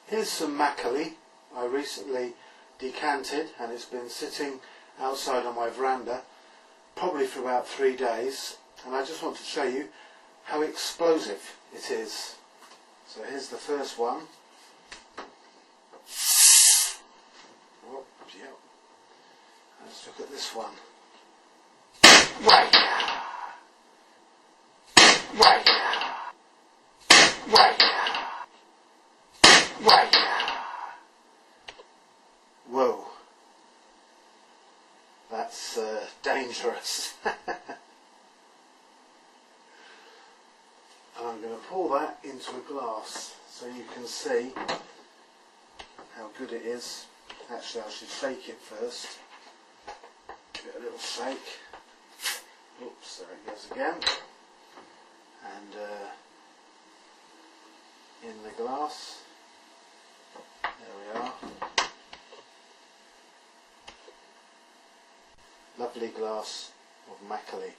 Here's some Makgeolli I recently decanted, and it's been sitting outside on my veranda probably for about 3 days, and I just want to show you how explosive it is. So here's the first one. Oh, yeah. Let's look at this one. Right now. Right now. Right now. Right now. Whoa. That's dangerous. And I'm going to pour that into a glass so you can see how good it is. Actually, I should shake it first. Give it a little shake. Oops, there it goes again. And in the glass. There we are. Lovely glass of Makgeolli.